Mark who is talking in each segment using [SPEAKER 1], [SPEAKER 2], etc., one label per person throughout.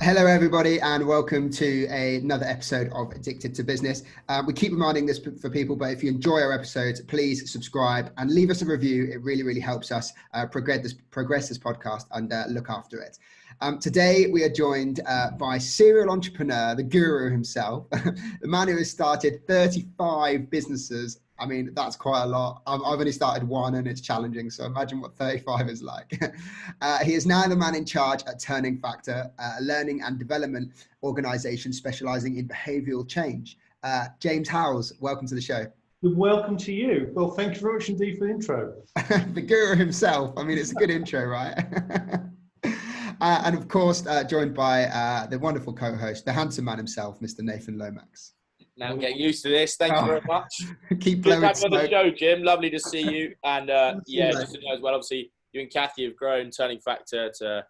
[SPEAKER 1] Hello, everybody, and welcome to another episode of Addicted to Business. We keep reminding this for people, but if you enjoy our episodes, please subscribe and leave us a review. It really, really helps us progress this podcast and look after it. Today, we are joined by serial entrepreneur, the guru himself, the man who has started 35 businesses. I mean, that's quite a lot. I've only started one and it's challenging. So imagine what 35 is like. He is now the man in charge at Turning Factor, a learning and development organization specializing in behavioral change. James Howells, welcome to the show.
[SPEAKER 2] Welcome to you. Well, thank you very much indeed for the intro.
[SPEAKER 1] The guru himself. I mean, it's a good intro, right? And of course, joined by the wonderful co-host, the handsome man himself, Mr. Nathan Lomax.
[SPEAKER 3] Now I'm getting used to this. Thank you very much.
[SPEAKER 1] Keep blowing
[SPEAKER 3] Good to have you on
[SPEAKER 1] smoke.
[SPEAKER 3] the show, Jim. Lovely to see you. And just to know as well, obviously, you and Kathy have grown Turning Factor to,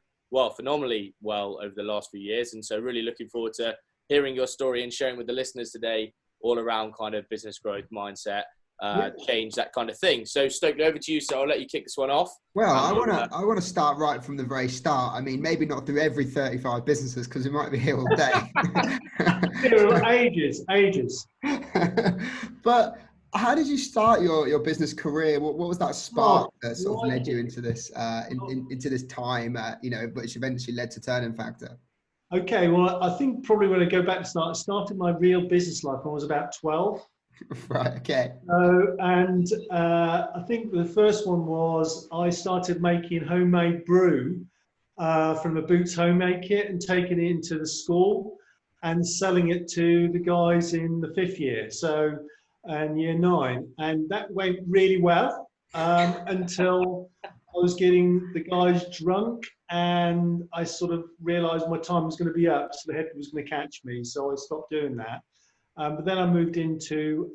[SPEAKER 3] phenomenally well over the last few years. And so really looking forward to hearing your story and sharing with the listeners today all around kind of business growth, mindset, change, that kind of thing. So stoked, over to you. So I'll let you kick this one off.
[SPEAKER 1] Well, I want to start right from the very start. I mean, maybe not through every 35 businesses because we might be here all day.
[SPEAKER 2] ages.
[SPEAKER 1] But how did you start your business career? What was that spark that sort of led you into this into this time, which eventually led to Turning Factor?
[SPEAKER 2] Okay, well, I think probably when I go back to start, I started my real business life when I was about 12.
[SPEAKER 1] Right, okay.
[SPEAKER 2] I think the first one was I started making homemade brew from a Boots homemade kit and taking it into the school and selling it to the guys in the 5th year, and year 9. And that went really well until I was getting the guys drunk and I sort of realized my time was going to be up, so the head was going to catch me. So I stopped doing that. But then I moved into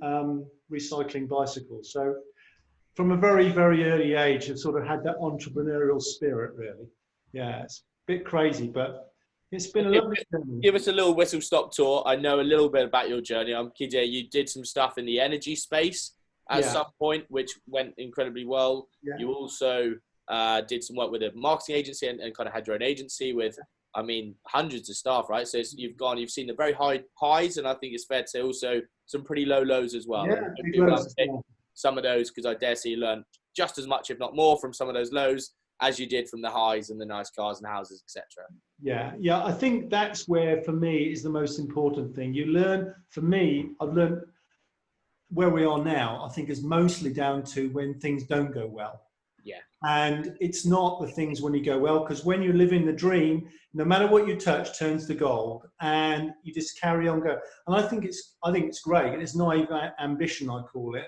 [SPEAKER 2] recycling bicycles. So from a very, very early age, I've sort of had that entrepreneurial spirit, really. Yeah, it's a bit crazy, but it's been a lovely journey.
[SPEAKER 3] Give us a little whistle-stop tour. I know a little bit about your journey. I'm kidding. You did some stuff in the energy space at some point, which went incredibly well. Yeah. You also did some work with a marketing agency and kind of had your own agency with, I mean, hundreds of staff, right? So you've seen the very high highs, and I think it's fair to say also some pretty low lows as well.
[SPEAKER 2] Yeah,
[SPEAKER 3] some of those, because I dare say you learned just as much, if not more, from some of those lows as you did from the highs and the nice cars and houses, etc.
[SPEAKER 2] Yeah. I think that's where, for me, is the most important thing. You learn. For me, I've learned where we are now. I think is mostly down to when things don't go well.
[SPEAKER 3] Yeah. And
[SPEAKER 2] it's not the things when you go well, because when you're living the dream, no matter what you touch turns to gold, and you just carry on going. And I think it's great. It's naive ambition, I call it.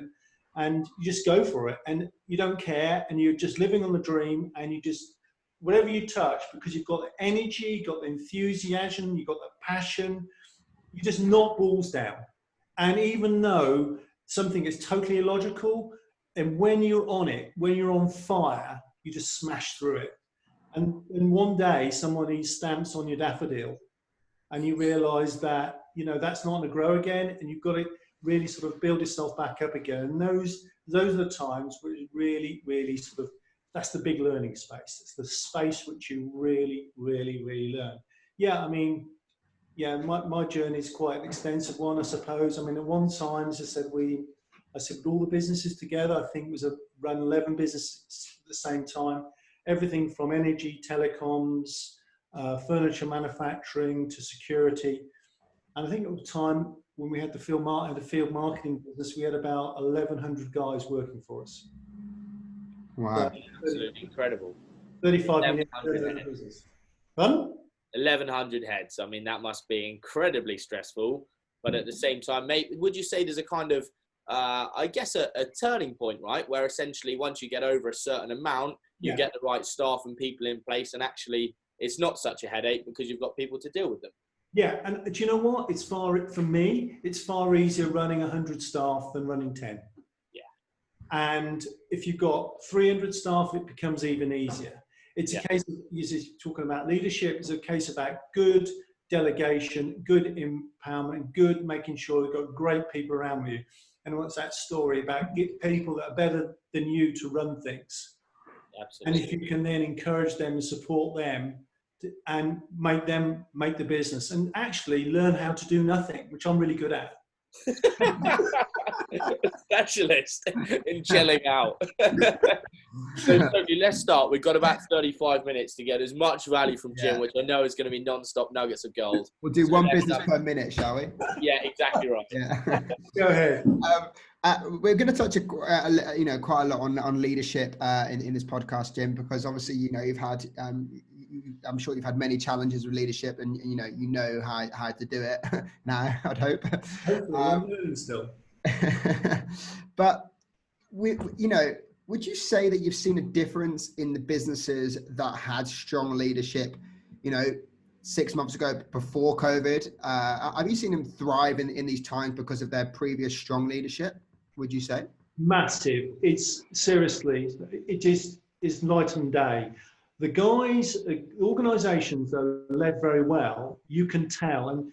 [SPEAKER 2] And you just go for it, and you don't care, and you're just living on the dream, and you just, whatever you touch, because you've got the energy, you've got the enthusiasm, you've got the passion, you just knock balls down. And even though something is totally illogical, and when you're on it, when you're on fire, you just smash through it. And one day somebody stamps on your daffodil and you realize that, that's not going to grow again, and you've got to really sort of build yourself back up again. And those are the times where you really, really sort of, that's the big learning space. It's the space which you really, really, really learn. Yeah, I mean, my journey is quite an extensive one, I suppose. I mean, at one time, as I said, with all the businesses together, I think it was run 11 businesses at the same time. Everything from energy, telecoms, furniture manufacturing to security. And I think at the time when we had the field marketing business, we had about 1,100 guys working for us.
[SPEAKER 1] Wow.
[SPEAKER 3] Absolutely incredible.
[SPEAKER 2] 35 million business. Pardon?
[SPEAKER 3] 1,100 heads. I mean, that must be incredibly stressful. But at the same time, mate, would you say there's a kind of, I guess, a turning point, right? Where essentially once you get over a certain amount, you get the right staff and people in place, and actually it's not such a headache because you've got people to deal with them.
[SPEAKER 2] Yeah, and do you know what? For me, it's far easier running 100 staff than running 10.
[SPEAKER 3] Yeah.
[SPEAKER 2] And if you've got 300 staff, it becomes even easier. It's a case of, you're talking about leadership, it's a case about good delegation, good empowerment, good making sure you've got great people around you. And what's that story about? Get people that are better than you to run things.
[SPEAKER 3] Absolutely.
[SPEAKER 2] And if you can then encourage them and support them, and make the business, and actually learn how to do nothing, which I'm really good at.
[SPEAKER 3] Specialist in chilling out. So Tony, let's start. We've got about 35 minutes to get as much value from Jim, which I know is going to be non-stop nuggets of gold.
[SPEAKER 1] We'll do one business per minute, shall we?
[SPEAKER 3] Yeah, exactly right.
[SPEAKER 1] Yeah.
[SPEAKER 2] Go ahead.
[SPEAKER 1] We're going to touch quite a lot on leadership in this podcast, Jim, because obviously you've had I'm sure you've had many challenges with leadership, and you know how to do it now, I'd hope.
[SPEAKER 2] Hopefully, I'm learning still.
[SPEAKER 1] But would you say that you've seen a difference in the businesses that had strong leadership, 6 months ago before COVID? Have you seen them thrive in these times because of their previous strong leadership, would you say?
[SPEAKER 2] Massive. It's seriously, it is night and day. The guys, organizations that are led very well, you can tell, and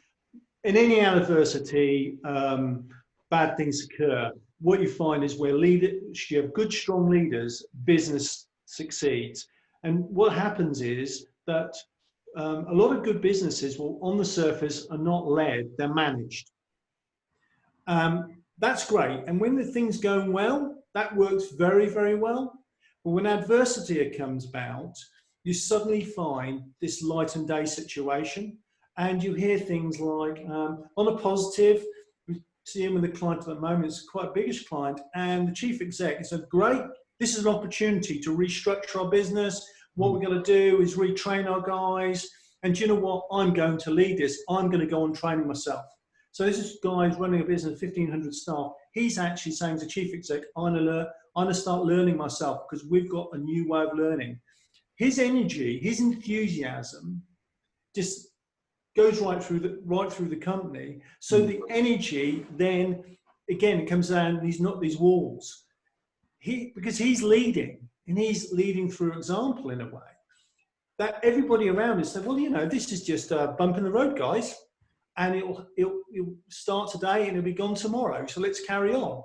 [SPEAKER 2] in any adversity, bad things occur. What you find is where you have good, strong leaders, business succeeds. And what happens is that a lot of good businesses will, on the surface, are not led, they're managed. That's great. And when the thing's going well, that works very, very well. But when adversity comes about, you suddenly find this light and day situation, and you hear things like, on a positive, we see him with a client at the moment, it's quite a biggish client, and the chief exec said, great, this is an opportunity to restructure our business. What we're going to do is retrain our guys. And do you know what? I'm going to lead this. I'm going to go on training myself. So this is guys running a business of 1,500 staff. He's actually saying to chief exec, I'm going to start learning myself because we've got a new way of learning. His energy, his enthusiasm just goes right through the company. So the energy then, again, it comes down, these walls. Because he's leading, and he's leading through example in a way, that everybody around us said, well, this is just a bump in the road, guys. And it'll start today and it'll be gone tomorrow. So let's carry on.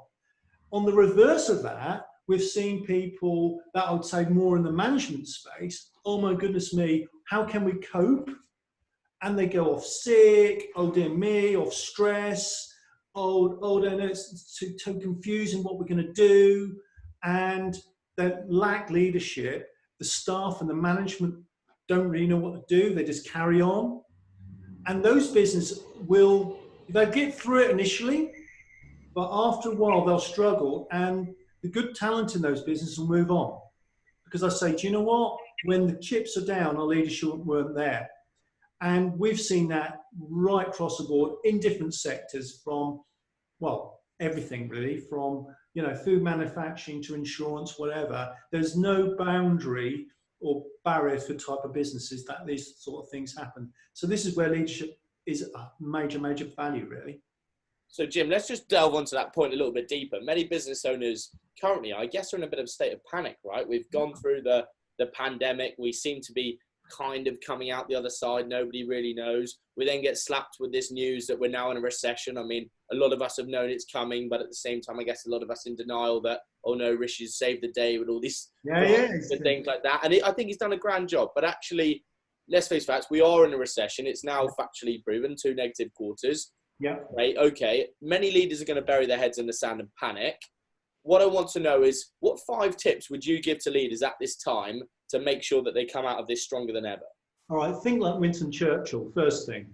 [SPEAKER 2] On the reverse of that, we've seen people that I would say more in the management space. Oh my goodness me, how can we cope? And they go off sick, oh dear me, off stress, oh no, it's too confusing what we're going to do. And they lack leadership. The staff and the management don't really know what to do. They just carry on. And those businesses they'll get through it initially, but after a while they'll struggle, and the good talent in those businesses will move on. Because I say, do you know what? When the chips are down, our leadership weren't there. And we've seen that right across the board in different sectors from, everything really, from, food manufacturing to insurance, whatever. There's no boundary or barrier for type of businesses that these sort of things happen. So this is where leadership is a major, major value, really.
[SPEAKER 3] So Jim, let's just delve onto that point a little bit deeper. Many business owners currently, I guess, are in a bit of a state of panic, right? We've gone through the pandemic. We seem to be kind of coming out the other side. Nobody really knows. We then get slapped with this news that we're now in a recession. I mean, a lot of us have known it's coming, but at the same time, I guess a lot of us in denial that, oh no, Rishi's saved the day with all these things like that. And I think he's done a grand job. But actually, let's face facts, we are in a recession. It's now factually proven, 2 negative quarters.
[SPEAKER 2] Yeah.
[SPEAKER 3] Right. Okay. Many leaders are going to bury their heads in the sand and panic. What I want to know is, what 5 tips would you give to leaders at this time to make sure that they come out of this stronger than ever?
[SPEAKER 2] All right, think like Winston Churchill, first thing.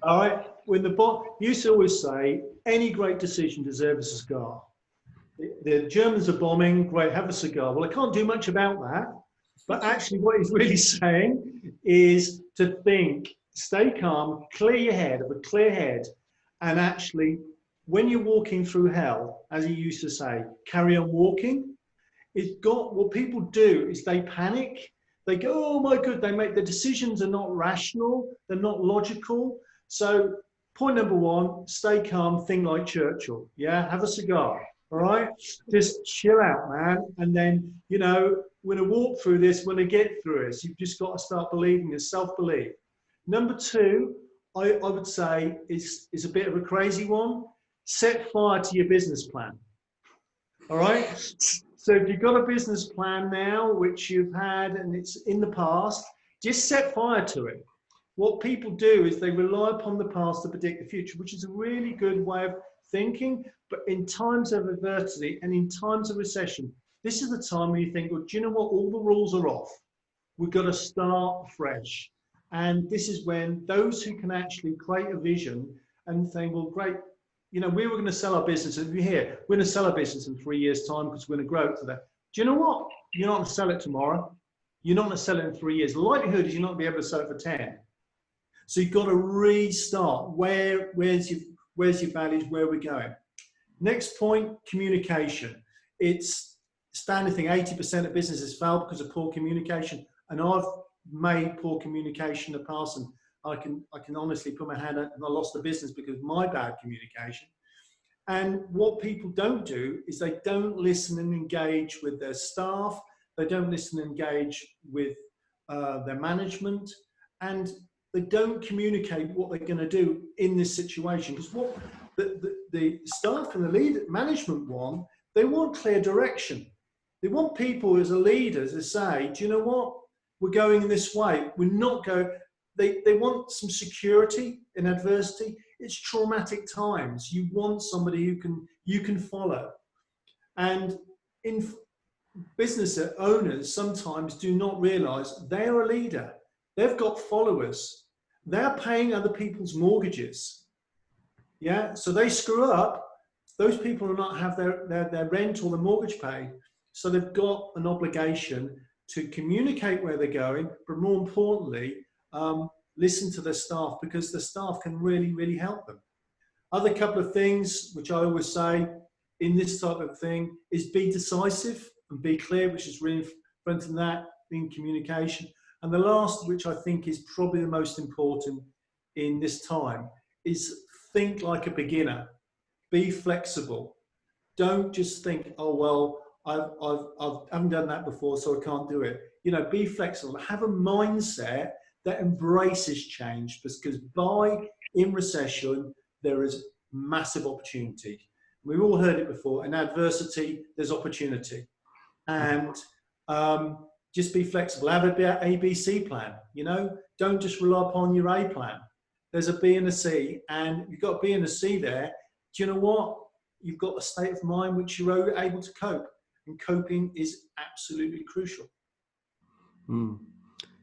[SPEAKER 2] All right, when used to always say, any great decision deserves a cigar. The Germans are bombing, great, have a cigar. Well, I can't do much about that. But actually what he's really saying is to think, stay calm, clear your head, have a clear head. And actually, when you're walking through hell, as he used to say, carry on walking. What people do is they panic. They go, oh my God, the decisions are not rational. They're not logical. So point number 1, stay calm, think like Churchill. Yeah, have a cigar. All right, just chill out, man. And then, we're going to walk through this, we're going to get through it. You've just got to start believing in self-belief. Number 2, I would say is a bit of a crazy one. Set fire to your business plan. All right. So if you've got a business plan now, which you've had and it's in the past, just set fire to it. What people do is they rely upon the past to predict the future, which is a really good way of thinking. But in times of adversity and in times of recession, this is the time when you think, well, do you know what? All the rules are off. We've got to start fresh. And this is when those who can actually create a vision and think, well, great, you know, we were going to sell our business. If you're here, we're going to sell our business in 3 years' time because we're going to grow it to that. Do you know what? You're not going to sell it tomorrow. You're not going to sell it in 3 years. The likelihood is you're not going to be able to sell it for 10. So you've got to restart. Where's your values? Where are we going? Next point, communication. It's standard thing. 80% of businesses fail because of poor communication. And I've made poor communication in the past, and I can honestly put my hand up, and I lost the business because of my bad communication. And what people don't do is they don't listen and engage with their staff. They don't listen and engage with their management, and they don't communicate what they're going to do in this situation. Because what the staff and the management want, they want clear direction. They want people as a leader to say, do you know what? We're going in this way. We're not going. They want some security in adversity. It's traumatic times. You want somebody who you can follow. And in business owners sometimes do not realize they're a leader. They've got followers. They're paying other people's mortgages. Yeah, so they screw up. Those people will not have their rent or the mortgage paid. So they've got an obligation to communicate where they're going, but more importantly, listen to their staff, because the staff can really, really help them. Other couple of things which I always say in this type of thing is be decisive and be clear, which is really front of that in communication. And the last, which I think is probably the most important in this time, is think like a beginner. Be flexible. Don't just think, oh, well, I haven't done that before, so I can't do it. You know, be flexible. Have a mindset that embraces change, because in recession, there is massive opportunity. We've all heard it before. In adversity, there's opportunity. And just be flexible. Have an ABC plan. You know, don't just rely upon your A plan. There's a B and a C, and you've got a B and a C there. Do you know what? You've got a state of mind which you're able to cope, and coping is absolutely crucial.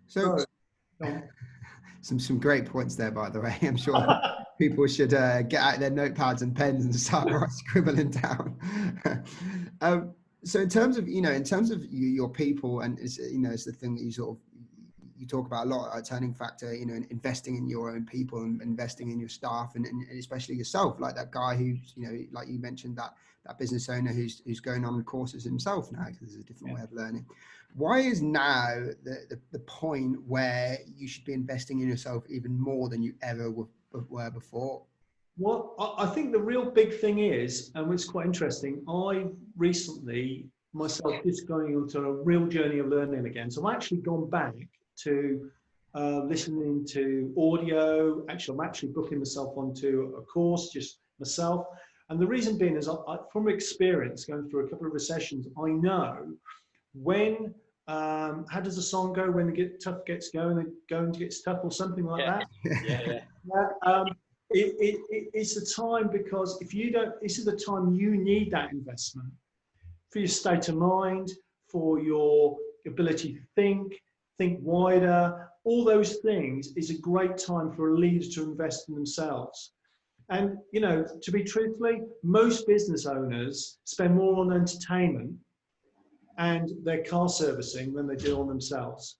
[SPEAKER 1] So some great points there, by the way. I'm sure people should get out their notepads and pens and start scribbling down. So in terms of your people, and it's the thing that you talk about a lot, a turning factor, investing in your own people and investing in your staff, and especially yourself, like that guy who's, like you mentioned, that business owner who's going on courses himself now, because there's a different way of learning. Why is now the point where you should be investing in yourself even more than you ever were before?
[SPEAKER 2] Well, I think the real big thing is, and it's quite interesting, I recently myself just going into a real journey of learning again. So I've actually gone back to listening to audio. Actually, I'm actually booking myself onto a course, just myself. And the reason being is, from experience, going through a couple of recessions, I know when, how does the song go? When the tough gets going, the going gets tough, or something like that. Yeah. It's a time, because if you don't, this is the time you need that investment for your state of mind, for your ability to think wider. All those things is a great time for a leader to invest in themselves. And, to be truthfully, most business owners spend more on entertainment and their car servicing than they do on themselves.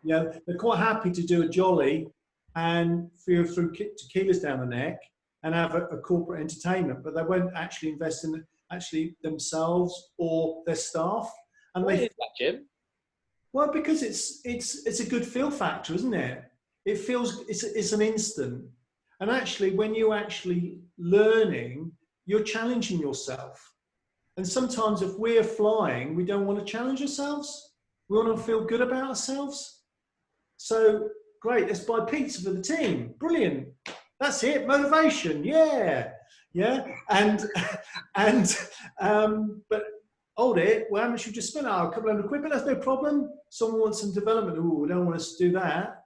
[SPEAKER 2] They're quite happy to do a jolly and feel through tequilas down the neck and have a corporate entertainment, but they won't actually invest in themselves or their staff. And
[SPEAKER 3] why is that, Jim?
[SPEAKER 2] Well, because it's a good feel factor, isn't it? It feels it's an instant. And actually, when you're actually learning, you're challenging yourself. And sometimes if we're flying, we don't want to challenge ourselves. We want to feel good about ourselves. So great, let's buy pizza for the team. Brilliant. That's it. Motivation. Yeah. And but hold it, well, how much you just spent? Oh, a couple hundred quid, but that's no problem. Someone wants some development. Oh, we don't want us to do that.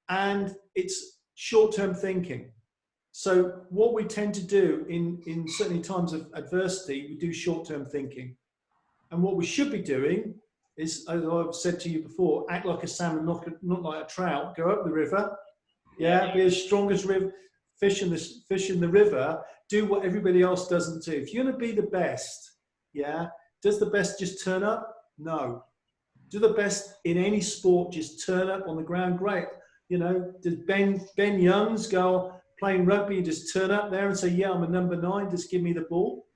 [SPEAKER 2] And it's short-term thinking. So what we tend to do in certainly times of adversity, we do short-term thinking. And what we should be doing is, as I've said to you before, act like a salmon, not like a trout. Go up the river, be as strong as fish in the river. Do what everybody else doesn't do. If you're going to be the best, does the best just turn up? No. Do the best in any sport just turn up on the ground? Great. Does Ben Youngs go playing rugby and just turn up there and say, yeah, I'm a number 9, just give me the ball?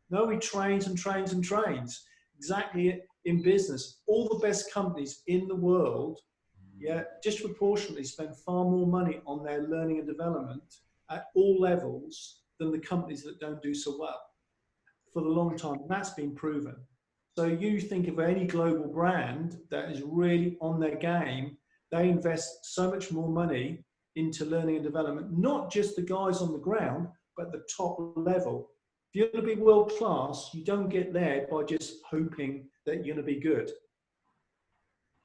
[SPEAKER 2] No, he trains and trains and trains. Exactly in business. All the best companies in the world, disproportionately spend far more money on their learning and development at all levels than the companies that don't do so well for the long time. That's been proven. So you think of any global brand that is really on their game, they invest so much more money into learning and development, not just the guys on the ground, but the top level. If you're going to be world class, you don't get there by just hoping that you're going to be good.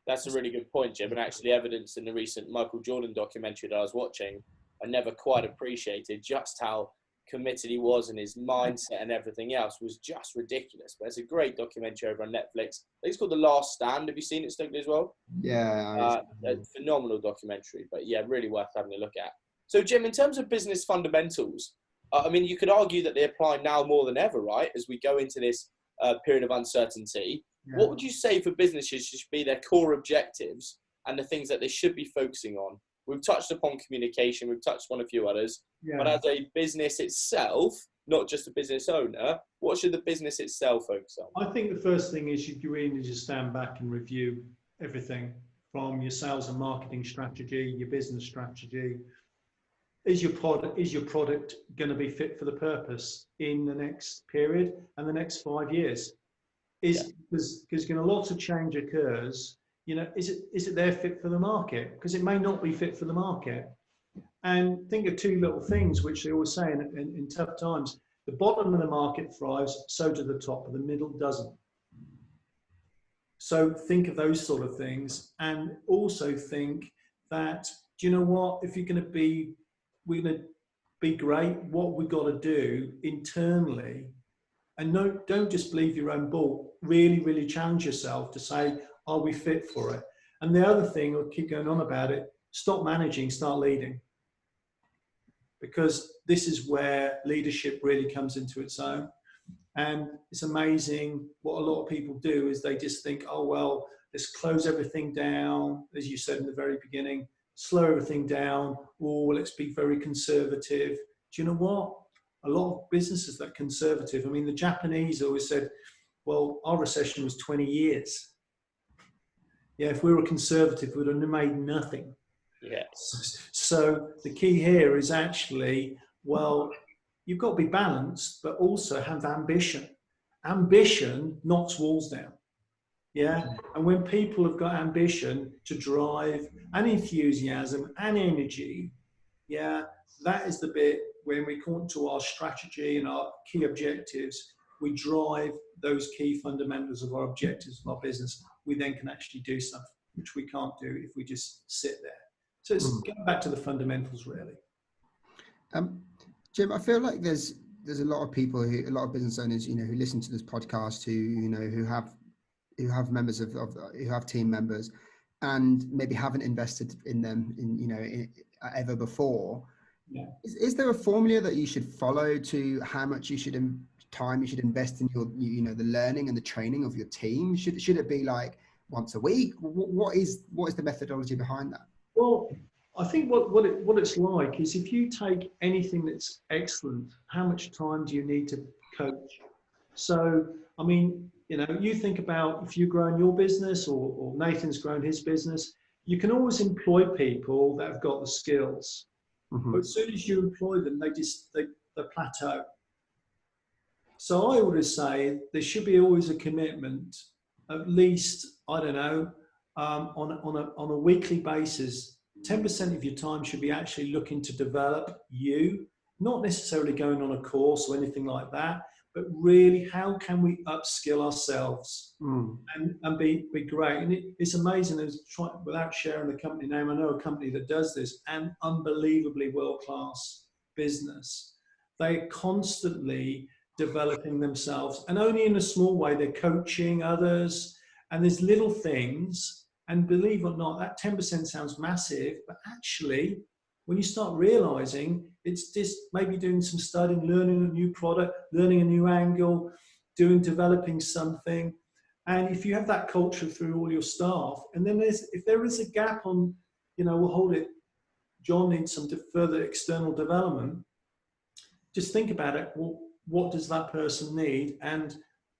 [SPEAKER 3] That's a really good point, Jim, and actually evidence in the recent Michael Jordan documentary that I was watching. I never quite appreciated just how committed he was, and his mindset and everything else was just ridiculous. But it's a great documentary over on Netflix. I think it's called The Last Stand. Have you seen it, Stokely, as well?
[SPEAKER 1] Yeah.
[SPEAKER 3] A phenomenal documentary, but really worth having a look at. So, Jim, in terms of business fundamentals, you could argue that they apply now more than ever, right? As we go into this period of uncertainty, what would you say for businesses should be their core objectives and the things that they should be focusing on? We've touched upon communication, we've touched on a few others, but as a business itself, not just a business owner, what should the business itself focus on?
[SPEAKER 2] I think the first thing is you really need to stand back and review everything from your sales and marketing strategy, your business strategy. Is your product going to be fit for the purpose in the next period and the next 5 years? Because lots of change occurs. Is it there fit for the market? Because it may not be fit for the market. And think of two little things which they always say in tough times. The bottom of the market thrives, so do the top, but the middle doesn't. So think of those sort of things, and also think that, do you know what, if we're going to be great, what we've got to do internally, and don't just believe your own ball, really challenge yourself to say, are we fit for it? And the other thing, I'll keep going on about it, stop managing, start leading. Because this is where leadership really comes into its own. And it's amazing what a lot of people do is they just think, oh, well, let's close everything down, as you said in the very beginning, slow everything down, or let's be very conservative. Do you know what? A lot of businesses that are conservative, the Japanese always said, well, our recession was 20 years. If we were conservative, we would have made nothing. So the key here is actually, well, you've got to be balanced, but also have ambition. Ambition knocks walls down. And when people have got ambition to drive and enthusiasm and energy, that is the bit when we come to our strategy and our key objectives, we drive those key fundamentals of our objectives of our business. We then can actually do something, which we can't do if we just sit there. So it's going back to the fundamentals, really.
[SPEAKER 1] Jim, I feel like there's a lot of people, a lot of business owners, who listen to this podcast, who have members who have team members, and maybe haven't invested in them ever before. Is there a formula that you should follow to how much time you should invest in your the learning and the training of your team? Should it be like once a week? What is the methodology behind that?
[SPEAKER 2] Well, I think what it's like is, if you take anything that's excellent, how much time do you need to coach? So, you think about if you're growing your business or Nathan's grown his business, you can always employ people that have got the skills. But as soon as you employ them, they plateau. So I would say there should be always a commitment, at least, on a weekly basis. 10% of your time should be actually looking to develop you, not necessarily going on a course or anything like that, but really how can we upskill ourselves and be great. And it's amazing. Without sharing the company name, I know a company that does this, and unbelievably world-class business. They're constantly developing themselves, and only in a small way. They're coaching others, and there's little things, and believe it or not, that 10% sounds massive, but actually when you start realizing it's just maybe doing some studying, learning a new product, learning a new angle, developing something. And if you have that culture through all your staff, and then if there is a gap on, we'll hold it, John needs some further external development, just think about it. Well, what does that person need? And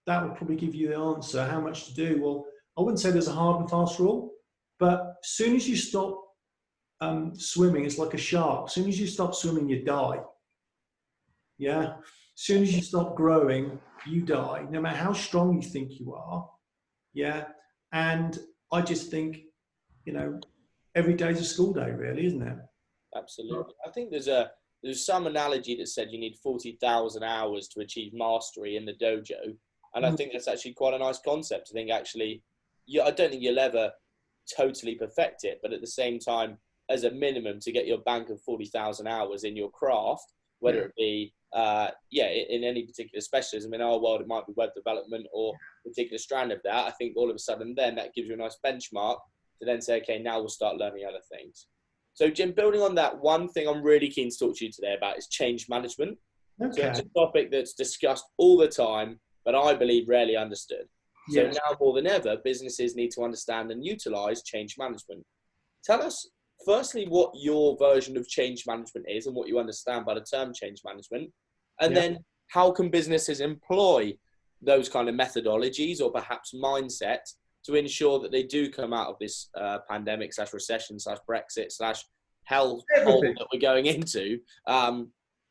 [SPEAKER 2] that will probably give you the answer, how much to do. Well, I wouldn't say there's a hard and fast rule, but as soon as you stop swimming, it's like a shark. As soon as you stop swimming, you die. Yeah. As soon as you stop growing, you die, no matter how strong you think you are. Yeah. And I just think, every day's a school day, really, isn't it?
[SPEAKER 3] Absolutely. I think there's some analogy that said you need 40,000 hours to achieve mastery in the dojo. And I think that's actually quite a nice concept. I think actually, I don't think you'll ever totally perfect it, but at the same time, as a minimum, to get your bank of 40,000 hours in your craft, whether it be, in any particular specialism. In our world, it might be web development or a particular strand of that. I think all of a sudden then that gives you a nice benchmark to then say, okay, now we'll start learning other things. So Jim, building on that, one thing I'm really keen to talk to you today about is change management. Okay. So it's a topic that's discussed all the time, but I believe rarely understood. So now more than ever, businesses need to understand and utilize change management. Tell us, firstly, what your version of change management is and what you understand by the term change management. And then how can businesses employ those kind of methodologies or perhaps mindset to ensure that they do come out of this pandemic / recession / Brexit / hell hole that we're going into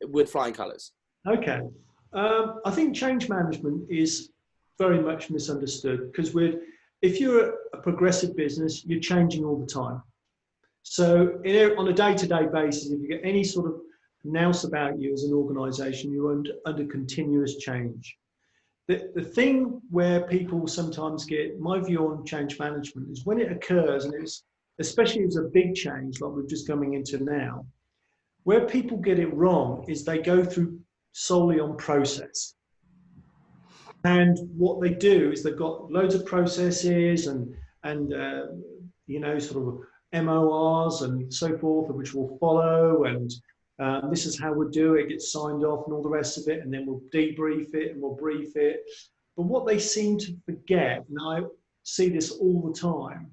[SPEAKER 3] with flying colours?
[SPEAKER 2] Okay. I think change management is very much misunderstood because if you're a progressive business, you're changing all the time. So on a day-to-day basis, if you get any sort of nous about you as an organisation, you're under continuous change. The thing where people sometimes get, my view on change management is when it occurs, and especially if it's a big change like we're just coming into now, where people get it wrong is they go through solely on process. And what they do is they've got loads of processes and sort of MORs and so forth, which we'll follow, and this is how we'll do it, get signed off and all the rest of it, and then we'll debrief it and we'll brief it. But what they seem to forget, and I see this all the time,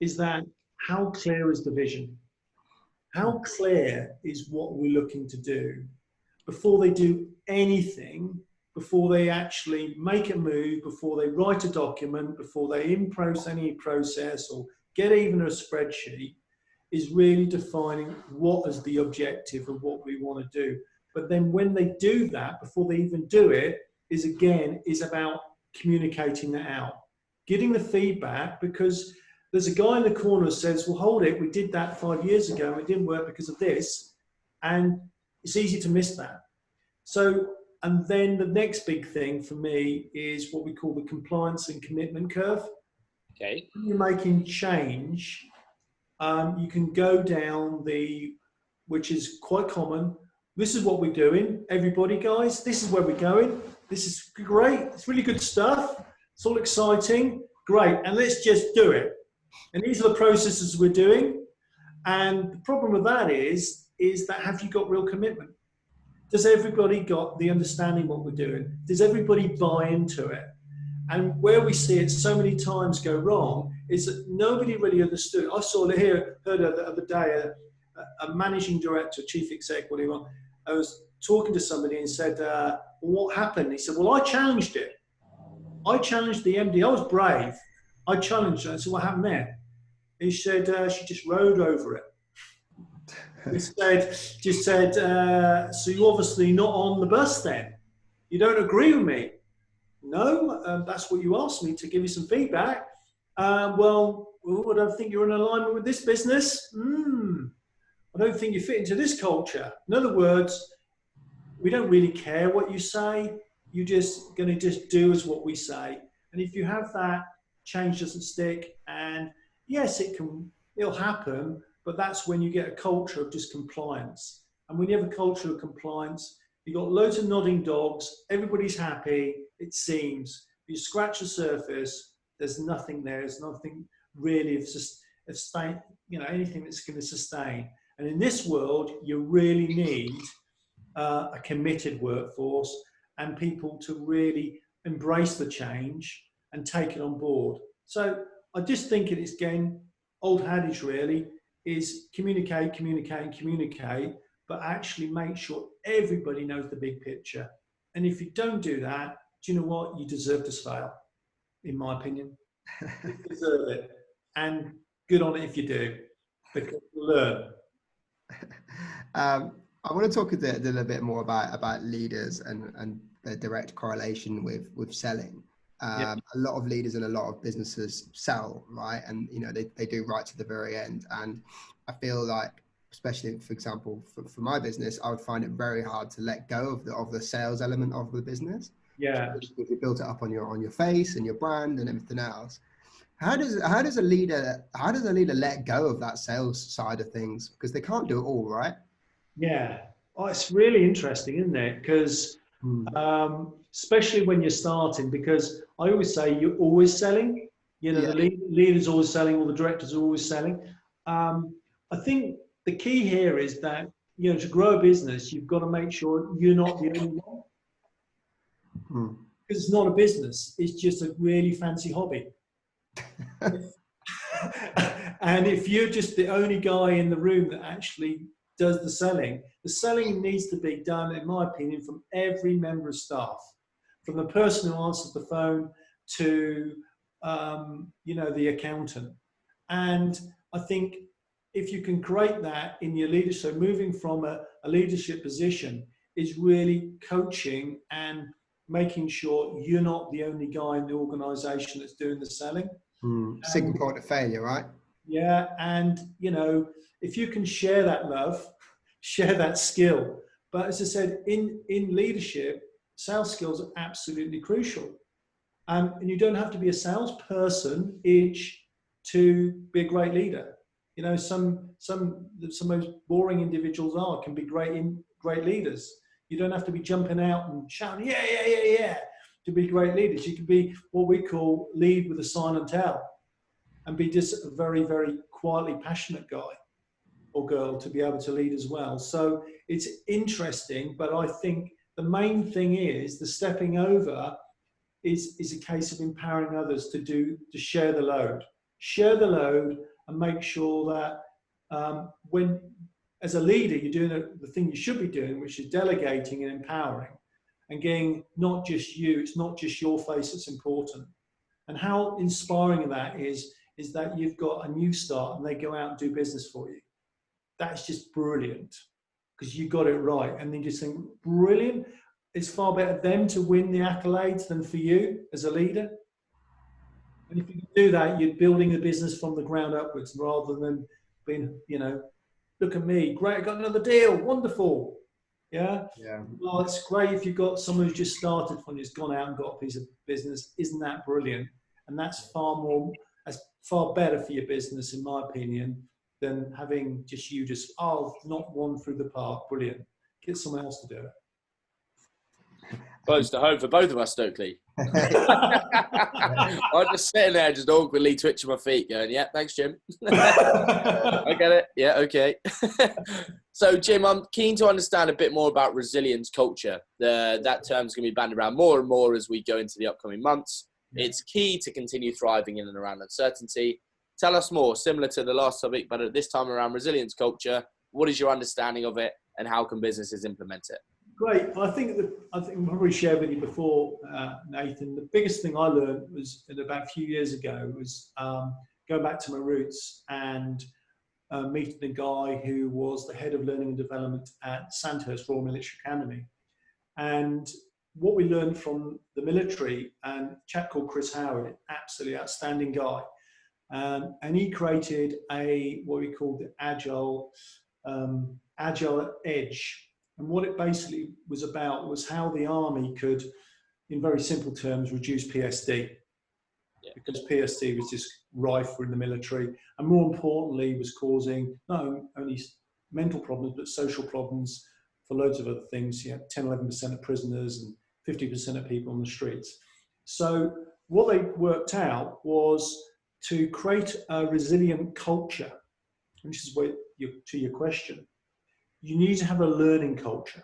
[SPEAKER 2] is that how clear is the vision? How clear is what we're looking to do before they do anything, before they actually make a move, before they write a document, before they in-process any process or get even a spreadsheet, is really defining what is the objective of what we want to do. But then when they do that, before they even do it, is about communicating that out, getting the feedback, because there's a guy in the corner who says, well, hold it, we did that 5 years ago and it didn't work because of this. And it's easy to miss that. So, and then the next big thing for me is what we call the compliance and commitment curve.
[SPEAKER 3] Okay.
[SPEAKER 2] When you're making change, you can go down which is quite common. This is what we're doing, everybody, guys. This is where we're going. This is great. It's really good stuff. It's all exciting. Great. And let's just do it. And these are the processes we're doing. And the problem with that is that have you got real commitment? Does everybody got the understanding what we're doing? Does everybody buy into it? And where we see it so many times go wrong is that nobody really understood. I heard the other day a managing director, chief exec, whatever. I was talking to somebody and said, well, what happened? He said, well, I challenged it. I challenged the MD. I was brave. I challenged her. I said, what happened there? He said, she just rode over it. He just said, so you're obviously not on the bus then. You don't agree with me. No, that's what you asked me, to give you some feedback. Well, I don't think you're in alignment with this business. I don't think you fit into this culture. In other words, we don't really care what you say. you're just going to just do as what we say. And if you have that, change doesn't stick. And yes, it'll happen, but that's when you get a culture of just compliance. And when you have a culture of compliance, you've got loads of nodding dogs, everybody's happy, it seems. If you scratch the surface, there's nothing there. There's nothing really anything that's going to sustain. And in this world, you really need a committed workforce and people to really embrace the change and take it on board. So I just think it's again, old adage really, is communicate, but actually make sure everybody knows the big picture. And if you don't do that, do you know what? You deserve to fail, in my opinion. You deserve it. And good on it if you do, because you learn.
[SPEAKER 1] I want to talk a little bit more about leaders and the direct correlation with selling. A lot of leaders and a lot of businesses sell, right? And they do right to the very end. And I feel like, especially for example, for my business, I would find it very hard to let go of the sales element of the business.
[SPEAKER 2] Yeah.
[SPEAKER 1] If you built it up on your face and your brand and everything else. How does a leader let go of that sales side of things? Because they can't do it all, right?
[SPEAKER 2] Yeah. Oh, it's really interesting, isn't it? Because especially when you're starting, because I always say you're always selling. The leader's always selling, or the directors are always selling. I think the key here is that to grow a business, you've got to make sure you're not the only one. Because it's not a business; it's just a really fancy hobby. And if you're just the only guy in the room that actually does the selling needs to be done, in my opinion, from every member of staff, from the person who answers the phone to the accountant. And I think if you can create that in your leadership, so moving from a leadership position is really coaching and making sure you're not the only guy in the organization that's doing the selling.
[SPEAKER 1] Single point of failure, right?
[SPEAKER 2] Yeah. And, if you can share that love, share that skill. But as I said, in leadership, sales skills are absolutely crucial. And you don't have to be a salesperson each to be a great leader. Some most boring individuals can be great leaders. You don't have to be jumping out and shouting, yeah, to be great leaders. You can be what we call lead with a sign and tell, and be just a very, very quietly passionate guy or girl to be able to lead as well. So it's interesting, but I think the main thing is the stepping over is a case of empowering others to share the load and make sure that when, as a leader, you're doing the thing you should be doing, which is delegating and empowering and getting not just you, it's not just your face that's important. And how inspiring that is that you've got a new start and they go out and do business for you. That's just brilliant because you got it right. And then you just think, brilliant. It's far better them to win the accolades than for you as a leader. And if you can do that, you're building a business from the ground upwards rather than being, look at me, great, I got another deal, wonderful. Yeah. Well, it's great if you've got someone who's just started from who's gone out and got a piece of business. Isn't that brilliant? And that's far better for your business, in my opinion, than having just not one through the park. Brilliant. Get someone else to do it.
[SPEAKER 3] Close to home for both of us, Stokely. I'm just sitting there, just awkwardly twitching my feet, going, "Yeah, thanks, Jim." I get it. Yeah, okay. So, Jim, I'm keen to understand a bit more about resilience culture. That term's going to be bandied around more and more as we go into the upcoming months. It's key to continue thriving in and around uncertainty. Tell us more, similar to the last topic, but at this time around resilience culture. What is your understanding of it, and how can businesses implement it?
[SPEAKER 2] Great. I think I probably shared with you before, Nathan. The biggest thing I learned was about a few years ago was going back to my roots and meeting a guy who was the head of learning and development at Sandhurst Royal Military Academy. And what we learned from the military, and a chap called Chris Howard, absolutely outstanding guy, and he created what we call the agile edge. And what it basically was about was how the army could in very simple terms, reduce PSD. Yeah. Because PSD was just rife in the military, and more importantly, was causing not only mental problems, but social problems for loads of other things. 10, 11% of prisoners and 50% of people on the streets. So what they worked out was to create a resilient culture, which is to your question. You need to have a learning culture.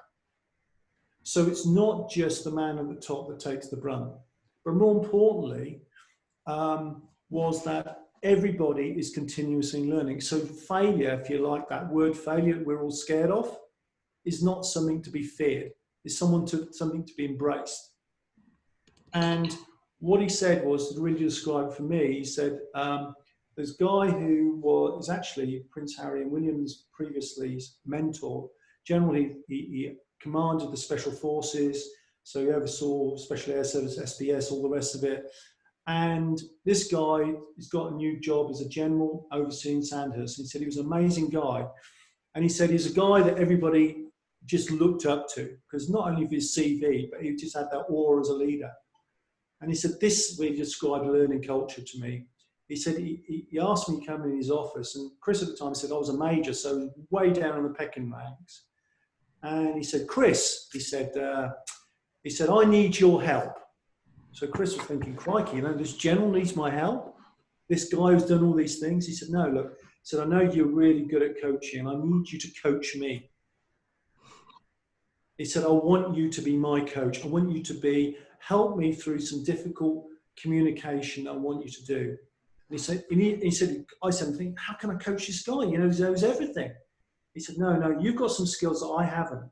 [SPEAKER 2] So it's not just the man at the top that takes the brunt, but more importantly, was that everybody is continuously learning. So failure, if you like that word failure we're all scared of, is not something to be feared. It's something to be embraced. And what he said was, to really describe for me, he said, this guy who was actually Prince Harry and William's previously mentor. Generally, he commanded the special forces, so he oversaw Special Air Service, SBS, all the rest of it. And this guy has got a new job as a general overseeing Sandhurst. He said he was an amazing guy. And he said he's a guy that everybody just looked up to, because not only of his CV, but he just had that aura as a leader. And he said, this really described learning culture to me. He said, he asked me to come in his office, and Chris at the time said I was a major, so way down on the pecking ranks. And he said, Chris, he said, I need your help. So Chris was thinking, crikey, this general needs my help? This guy who's done all these things? He said, no, look, he said, I know you're really good at coaching, and I need you to coach me. He said, I want you to be my coach. I want you to help me through some difficult communication I want you to do. And he said, I said, how can I coach this guy? He knows everything. He said, no, you've got some skills that I haven't.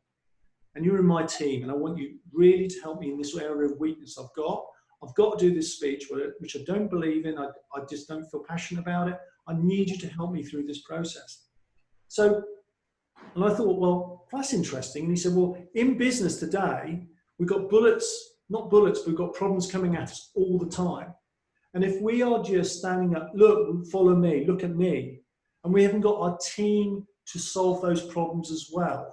[SPEAKER 2] And you're in my team, and I want you really to help me in this area of weakness I've got. I've got to do this speech, which I don't believe in. I just don't feel passionate about it. I need you to help me through this process. So, and I thought, well, that's interesting. And he said, well, in business today, we've got not bullets, but we've got problems coming at us all the time. And if we are just standing up, look, follow me, look at me, and we haven't got our team to solve those problems as well,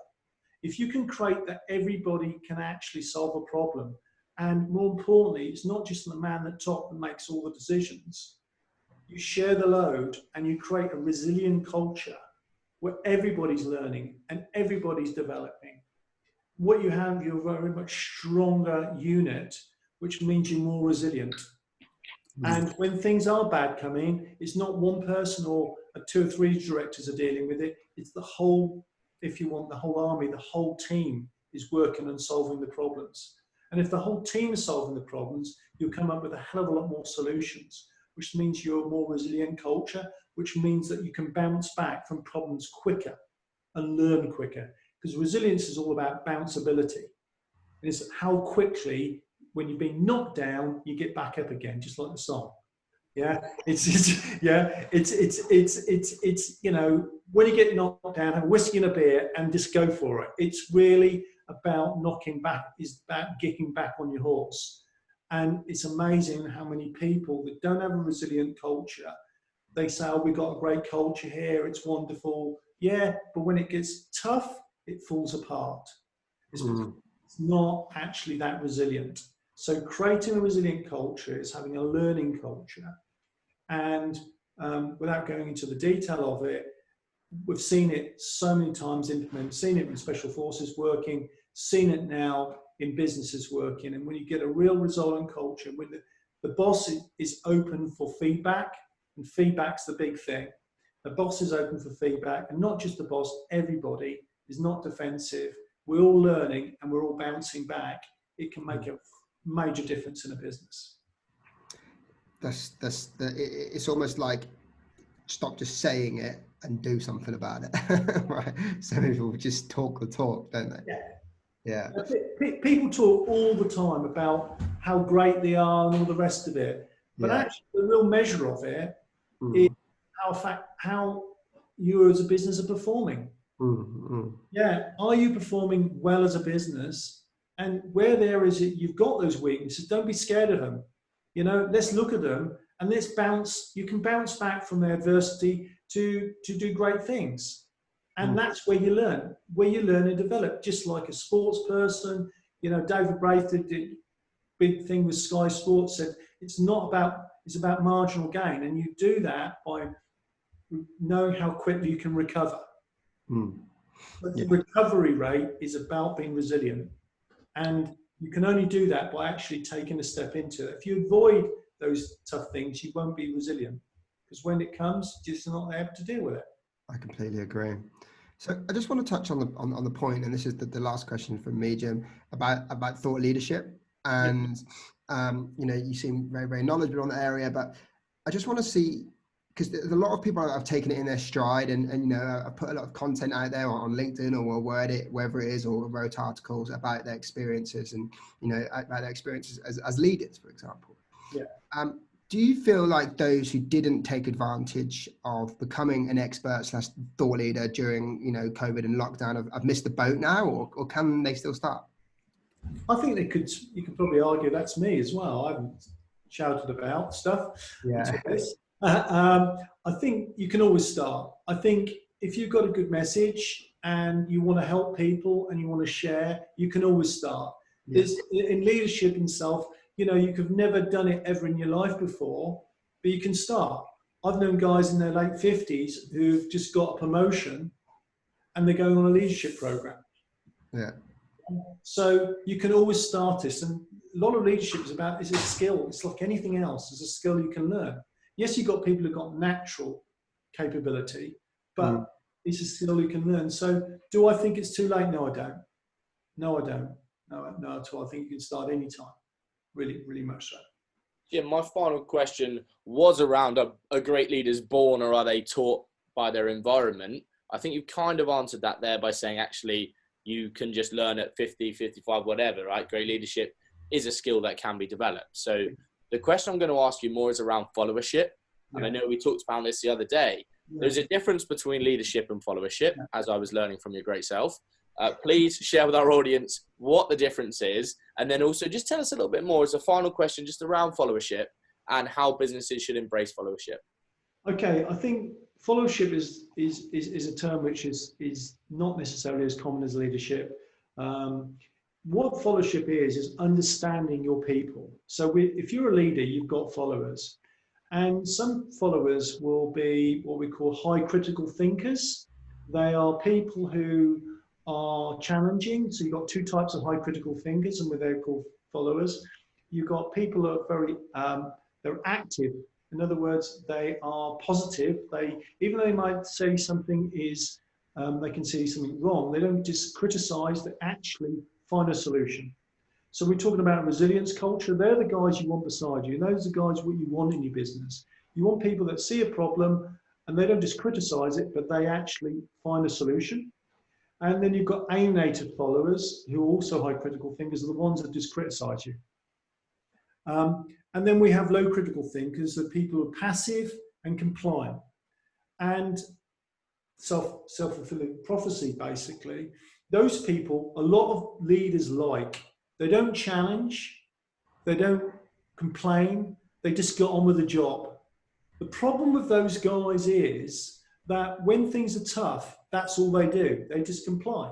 [SPEAKER 2] if you can create that everybody can actually solve a problem, and more importantly, it's not just the man at top that makes all the decisions. You share the load and you create a resilient culture where everybody's learning and everybody's developing. What you have, you're a very much stronger unit, which means you're more resilient. And when things are bad coming, it's not one person or 2 or 3 directors are dealing with it. It's the whole, if you want, the whole army, the whole team is working on solving the problems. And if the whole team is solving the problems, you'll come up with a hell of a lot more solutions, which means you're a more resilient culture, which means that you can bounce back from problems quicker and learn quicker. Because resilience is all about bounceability. And it's how quickly, when you've been knocked down, you get back up again, just like the song. Yeah, it's when you get knocked down, have a whiskey and a beer and just go for it. It's really about knocking back, it's about getting back on your horse. And it's amazing how many people that don't have a resilient culture, they say, oh, we've got a great culture here, it's wonderful. Yeah, but when it gets tough, it falls apart. It's not actually that resilient. So creating a resilient culture is having a learning culture. And without going into the detail of it, we've seen it so many times implemented, seen it in special forces working, seen it now in businesses working. And when you get a real resilient culture, when the boss is open for feedback, and feedback's the big thing. The boss is open for feedback, and not just the boss, everybody is not defensive. We're all learning and we're all bouncing back. It can make a major difference in a business.
[SPEAKER 1] It's almost like stop just saying it and do something about it. Right? Some people just talk the talk, don't they? Yeah.
[SPEAKER 2] People talk all the time about how great they are and all the rest of it, but actually the real measure of it is how you as a business are performing. Yeah, are you performing well as a business? And where there is it, you've got those weaknesses, don't be scared of them. Let's look at them and let's bounce. You can bounce back from the adversity to do great things. And that's where you learn and develop, just like a sports person. David Braithwaite big thing with Sky Sports said it's about marginal gain, and you do that by knowing how quickly you can recover. But the recovery rate is about being resilient, and you can only do that by actually taking a step into it. If you avoid those tough things, you won't be resilient, because when it comes, you're just not able to deal with it.
[SPEAKER 1] I completely agree. So I just want to touch on the point, and this is the last question from me, Jim, about thought leadership. And you seem very, very knowledgeable on the area, but I just want to see, because there's a lot of people that have taken it in their stride, and I've put a lot of content out there on LinkedIn or wherever it is, or wrote articles about their experiences and about their experiences as leaders, for example.
[SPEAKER 2] Yeah.
[SPEAKER 1] Do you feel like those who didn't take advantage of becoming an expert / thought leader during COVID and lockdown have missed the boat now, or can they still start?
[SPEAKER 2] I think you could probably argue that's me as well. I haven't shouted about stuff.
[SPEAKER 1] Yeah.
[SPEAKER 2] I think you can always start. I think if you've got a good message and you want to help people and you want to share, you can always start. Yeah. There's in leadership itself, you could never done it ever in your life before, but you can start. I've known guys in their late 50s who've just got a promotion and they're going on a leadership program.
[SPEAKER 1] Yeah.
[SPEAKER 2] So you can always start this, and a lot of leadership is a skill. It's like anything else. It's a skill you can learn. Yes, you've got people who've got natural capability, but it's a skill you can learn. So do I think it's too late? No, I don't. No, at all. I think you can start anytime. Really, really much so.
[SPEAKER 3] Yeah, my final question was around are great leaders born, or are they taught by their environment? I think you kind of answered that there by saying actually you can just learn at 50, 55, whatever, right? Great leadership is a skill that can be developed. So the question I'm going to ask you more is around followership. And I know we talked about this the other day. There's a difference between leadership and followership, as I was learning from your great self. Please share with our audience what the difference is. And then also just tell us a little bit more as a final question, just around followership and how businesses should embrace followership.
[SPEAKER 2] Okay, I think followership is a term which is not necessarily as common as leadership. What followership is understanding your people. So if you're a leader, you've got followers. And some followers will be what we call high critical thinkers. They are people who are challenging. So you've got two types of high critical thinkers, and they're called followers. You've got people who are very, they're active. In other words, they are positive. Even though they might say something is, they can see something wrong, they don't just criticize, they actually find a solution. So we're talking about resilience culture. They're the guys you want beside you. Those are the guys what you want in your business. You want people that see a problem and they don't just criticize it, but they actually find a solution. And then you've got alienated followers who are also high critical thinkers, are the ones that just criticize you. And then we have low critical thinkers, the people who are passive and compliant. And self-fulfilling prophecy, basically. Those people, a lot of leaders they don't challenge, they don't complain, they just get on with the job. The problem with those guys is that when things are tough, that's all they do. They just comply.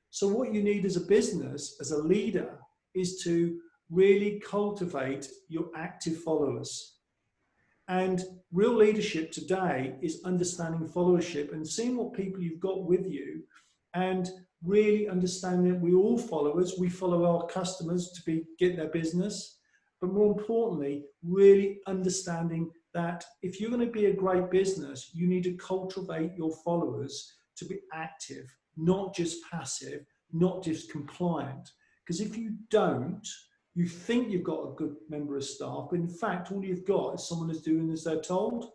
[SPEAKER 2] So what you need as a business, as a leader, is to really cultivate your active followers. And real leadership today is understanding followership and seeing what people you've got with you, and really understanding that we're all followers. We follow our customers to get their business. But more importantly, really understanding that if you're going to be a great business, you need to cultivate your followers to be active, not just passive, not just compliant. Because if you don't, you think you've got a good member of staff, but in fact, all you've got is someone who's doing as they're told.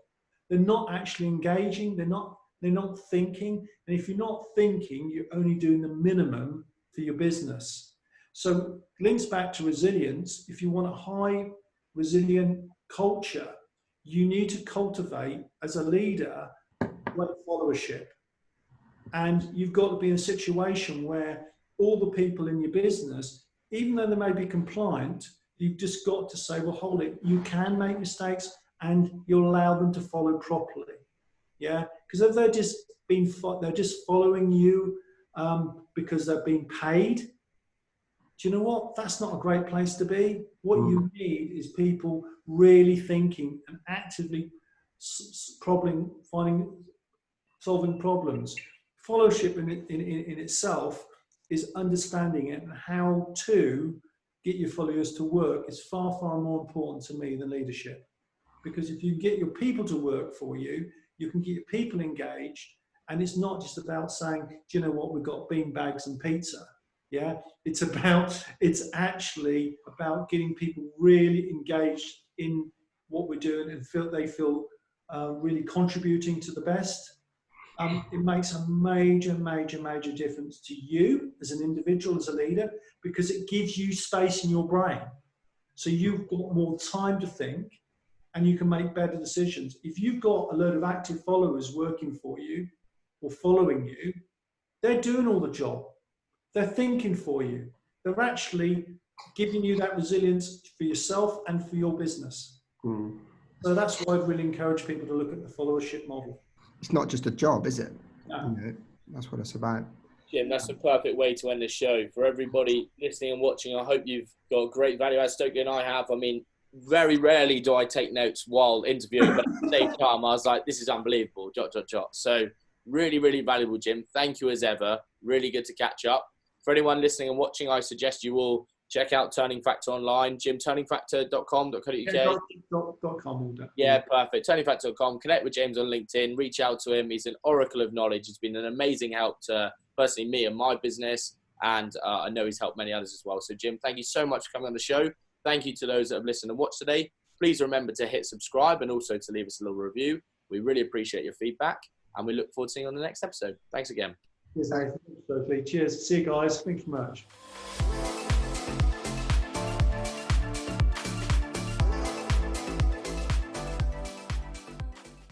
[SPEAKER 2] They're not actually engaging. They're not thinking. And if you're not thinking, you're only doing the minimum for your business. So links back to resilience. If you want a high resilient culture, you need to cultivate as a leader great followership. And you've got to be in a situation where all the people in your business, even though they may be compliant, you've just got to say, well, hold it, you can make mistakes and you'll allow them to follow properly. Yeah, because if they're just following you because they're being paid, do you know what? That's not a great place to be. What you need is people really thinking and actively solving problems. Followership in itself is understanding it, and how to get your followers to work is far, far more important to me than leadership. Because if you get your people to work for you, you can get your people engaged. And it's not just about saying, do you know what, we've got bean bags and pizza. Yeah, it's actually about getting people really engaged in what we're doing and they feel really contributing to the best. It makes a major, major, major difference to you as an individual, as a leader, because it gives you space in your brain. So you've got more time to think and you can make better decisions. If you've got a load of active followers working for you or following you, they're doing all the job. They're thinking for you. They're actually giving you that resilience for yourself and for your business. So that's why I'd really encourage people to look at the followership model.
[SPEAKER 1] It's not just a job, is it?
[SPEAKER 2] No.
[SPEAKER 1] You know, that's what it's about.
[SPEAKER 3] Jim, that's a perfect way to end the show. For everybody listening and watching, I hope you've got great value, as Stokely and I have. I mean, very rarely do I take notes while interviewing, but at the same time, I was like, this is unbelievable, ... So really, really valuable, Jim. Thank you as ever. Really good to catch up. For anyone listening and watching, I suggest you all check out Turning Factor online. Jim, turningfactor.com.co.uk. Yeah, perfect. Turningfactor.com. Connect with James on LinkedIn. Reach out to him. He's an oracle of knowledge. He's been an amazing help to personally me and my business. And I know he's helped many others as well. So, Jim, thank you so much for coming on the show. Thank you to those that have listened and watched today. Please remember to hit subscribe and also to leave us a little review. We really appreciate your feedback. And we look forward to seeing you on the next episode. Thanks again.
[SPEAKER 2] Cheers. See you guys. Thank you much.